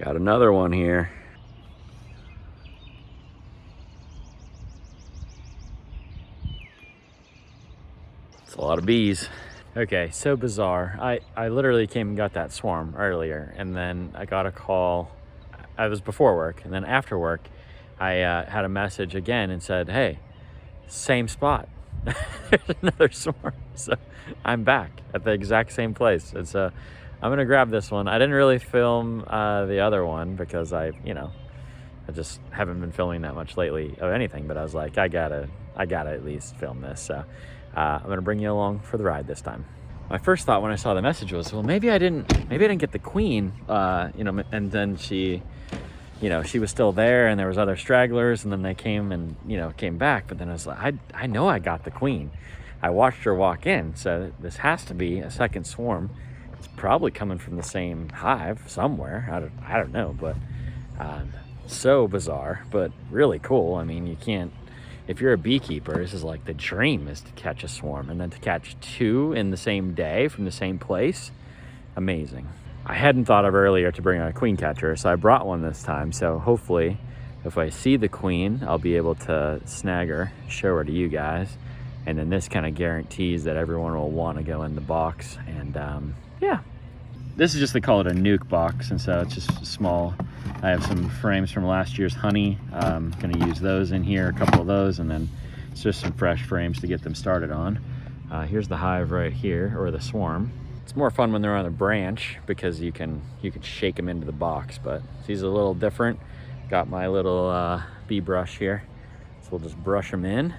Got another one here. It's a lot of bees. Okay, so bizarre. I literally came and got that swarm earlier, and then I got a call. I was before work, and then after work, I had a message again and said, hey, same spot. There's another swarm. So I'm back at the exact same place. It's I'm gonna grab this one. I didn't really film the other one because I just haven't been filming that much lately of anything, but I was like, I gotta at least film this. So I'm gonna bring you along for the ride this time. My first thought when I saw the message was, well, maybe I didn't get the queen, and then she was still there and there was other stragglers, and then they came and, came back. But then I was like, I know I got the queen. I watched her walk in. So this has to be a second swarm. It's probably coming from the same hive somewhere. I don't know, but so bizarre, but really cool. I mean, if you're a beekeeper, this is like the dream, is to catch a swarm, and then to catch two in the same day from the same place. Amazing. I hadn't thought of earlier to bring a queen catcher, so I brought one this time. So hopefully if I see the queen, I'll be able to snag her, show her to you guys. And then this kind of guarantees that everyone will want to go in the box. And yeah, this is just, they call it a nuke box. And so it's just small. I have some frames from last year's honey. I'm gonna use those in here, a couple of those, and then it's just some fresh frames to get them started on. Here's the hive right here, or the swarm. It's more fun when they're on a branch because you can shake them into the box, but these are a little different. Got my little bee brush here, so we'll just brush them in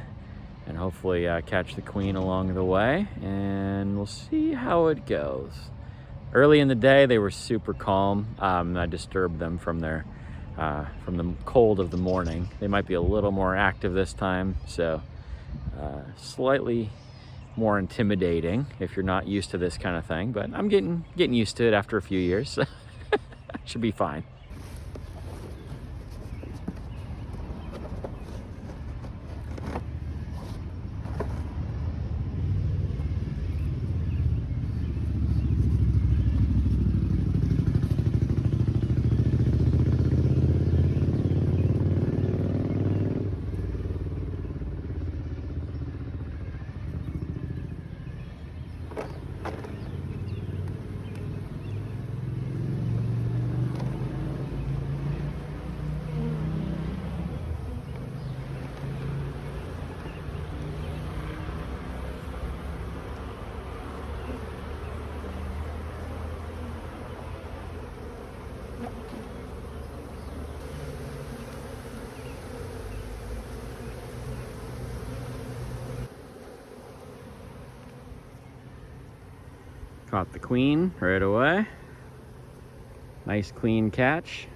and hopefully catch the queen along the way, and we'll see how it goes. Early in the day, they were super calm. I disturbed them from the cold of the morning. They might be a little more active this time, so slightly more intimidating if you're not used to this kind of thing, but I'm getting used to it after a few years, so should be fine. Caught the queen right away. Nice clean catch.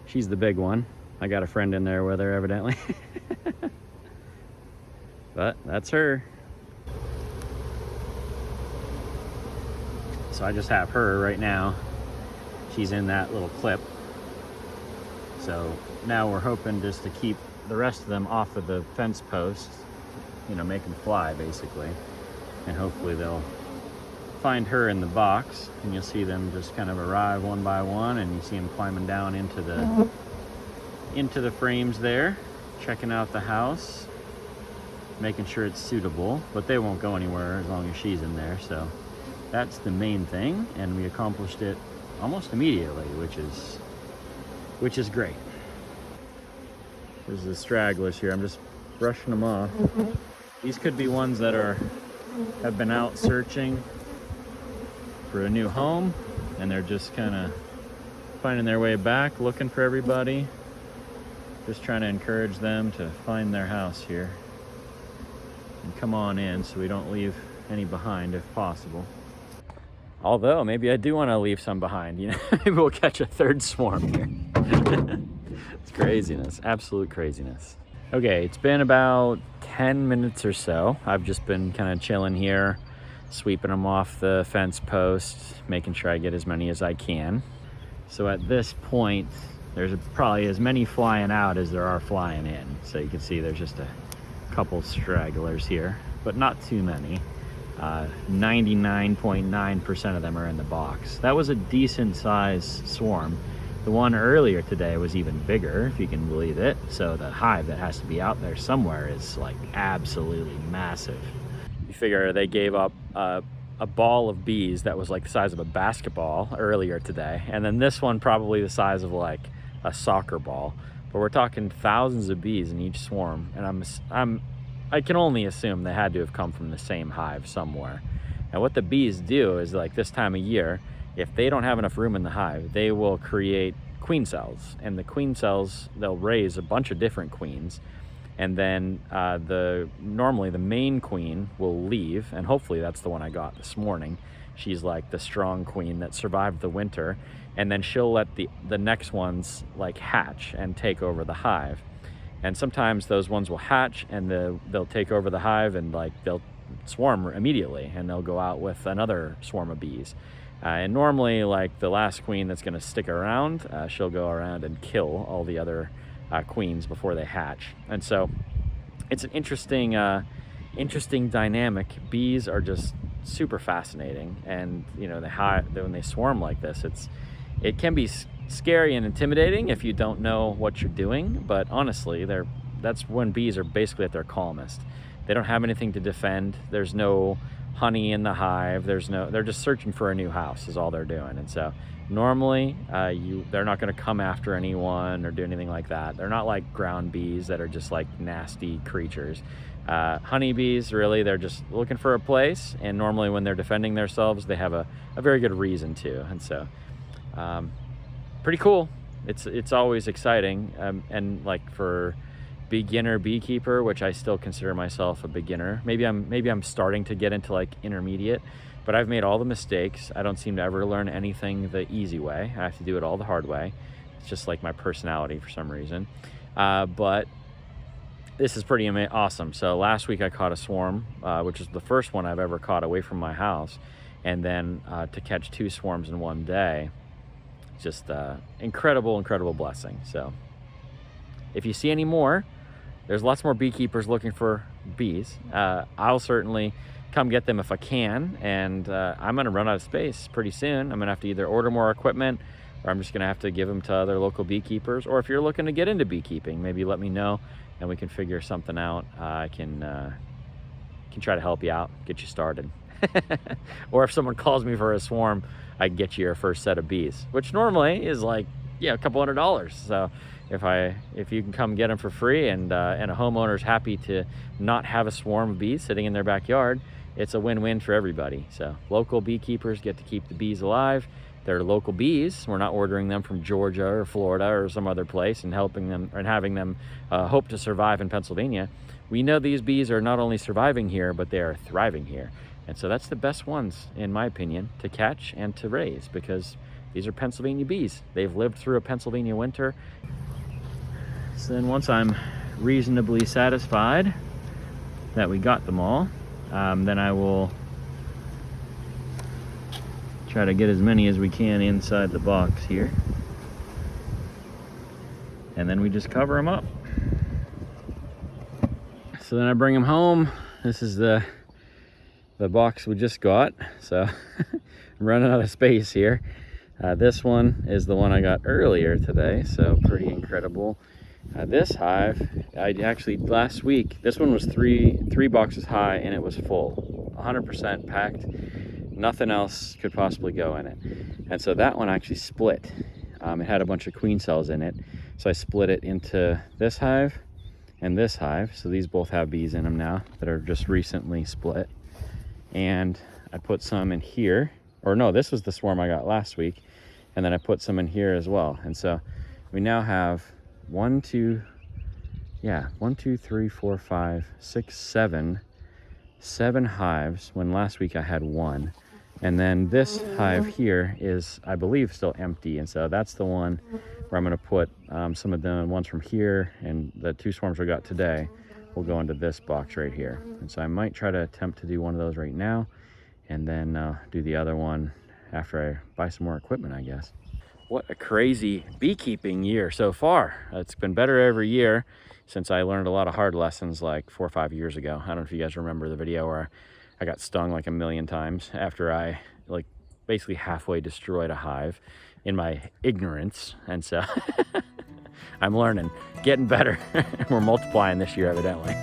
She's the big one. I got a friend in there with her evidently. But that's her. So I just have her right now. She's in that little clip. So now we're hoping just to keep the rest of them off of the fence posts, make them fly basically. And hopefully they'll find her in the box, and you'll see them just kind of arrive one by one, and you see them climbing down into the frames there, checking out the house, making sure it's suitable, but they won't go anywhere as long as she's in there. So that's the main thing, and we accomplished it almost immediately, which is great. There's the stragglers here. I'm just brushing them off. These could be ones that have been out searching for a new home, and they're just kind of finding their way back, looking for everybody. Just trying to encourage them to find their house here and come on in so we don't leave any behind if possible. Although maybe I do want to leave some behind, maybe we'll catch a third swarm here. It's craziness, absolute craziness. Okay, it's been about 10 minutes or so. I've just been kind of chilling here, sweeping them off the fence posts, making sure I get as many as I can. So at this point, there's probably as many flying out as there are flying in. So you can see there's just a couple stragglers here, but not too many. 99.9% of them are in the box. That was a decent size swarm. The one earlier today was even bigger, if you can believe it. So the hive that has to be out there somewhere is like absolutely massive. You figure they gave up a ball of bees that was like the size of a basketball earlier today, and then this one probably the size of like a soccer ball. But we're talking thousands of bees in each swarm, and I can only assume they had to have come from the same hive somewhere. And what the bees do is, like, this time of year, if they don't have enough room in the hive, they will create queen cells, and the queen cells, they'll raise a bunch of different queens, and then normally the main queen will leave, and hopefully that's the one I got this morning. She's like the strong queen that survived the winter, and then she'll let the next ones like hatch and take over the hive. And sometimes those ones will hatch and they'll take over the hive, and like they'll swarm immediately, and they'll go out with another swarm of bees. And normally, like, the last queen that's going to stick around, she'll go around and kill all the other queens before they hatch. And so it's an interesting dynamic. Bees are just super fascinating, and you know, when they swarm like this, it can be scary and intimidating if you don't know what you're doing. But honestly, that's when bees are basically at their calmest. They don't have anything to defend. There's no honey in the hive. They're just searching for a new house is all they're doing. And so normally they're not going to come after anyone or do anything like that. They're not like ground bees that are just like nasty creatures. Honeybees, really, they're just looking for a place, and normally when they're defending themselves, they have a very good reason to. And so pretty cool. It's always exciting, and like for beginner beekeeper, which I still consider myself a beginner. Maybe I'm starting to get into like intermediate, but I've made all the mistakes. I don't seem to ever learn anything the easy way. I have to do it all the hard way. It's just like my personality for some reason. But this is pretty awesome. So last week I caught a swarm, which is the first one I've ever caught away from my house, and then to catch 2 swarms in one day, just incredible blessing. So if you see any more, there's lots more beekeepers looking for bees. I'll certainly come get them if I can, and I'm gonna run out of space pretty soon. I'm gonna have to either order more equipment, or I'm just gonna have to give them to other local beekeepers. Or if you're looking to get into beekeeping, maybe let me know and we can figure something out. I can try to help you out, get you started. Or if someone calls me for a swarm, I can get you your first set of bees, which normally is like, yeah, a couple $100s. So if you can come get them for free, and a homeowner's happy to not have a swarm of bees sitting in their backyard, it's a win-win for everybody. So local beekeepers get to keep the bees alive. They're local bees. We're not ordering them from Georgia or Florida or some other place and helping them and having them hope to survive in Pennsylvania. We know these bees are not only surviving here, but they are thriving here. And so that's the best ones, in my opinion, to catch and to raise, because these are Pennsylvania bees. They've lived through a Pennsylvania winter. So then once I'm reasonably satisfied that we got them all, then I will try to get as many as we can inside the box here. And then we just cover them up. So then I bring them home. This is the box we just got. So I'm running out of space here. This one is the one I got earlier today, so pretty incredible. This hive, I actually, last week, this one was three boxes high, and it was full, 100% packed. Nothing else could possibly go in it. And so that one actually split. It had a bunch of queen cells in it. So I split it into this hive and this hive. So these both have bees in them now that are just recently split. And I put some in here, or no, this was the swarm I got last week. And then I put some in here as well. And so we now have 1, 2, 3, 4, 5, 6, 7 hives, when last week I had 1. And then this hive here is, I believe, still empty. And so that's the one where I'm going to put some of the ones from here, and the 2 swarms we got today will go into this box right here. And so I might try to attempt to do one of those right now, and then do the other one after I buy some more equipment, I guess. What a crazy beekeeping year so far. It's been better every year since I learned a lot of hard lessons like 4 or 5 years ago. I don't know if you guys remember the video where I got stung like a million times after I like basically halfway destroyed a hive. in my ignorance. And so I'm learning, getting better. We're multiplying this year, evidently.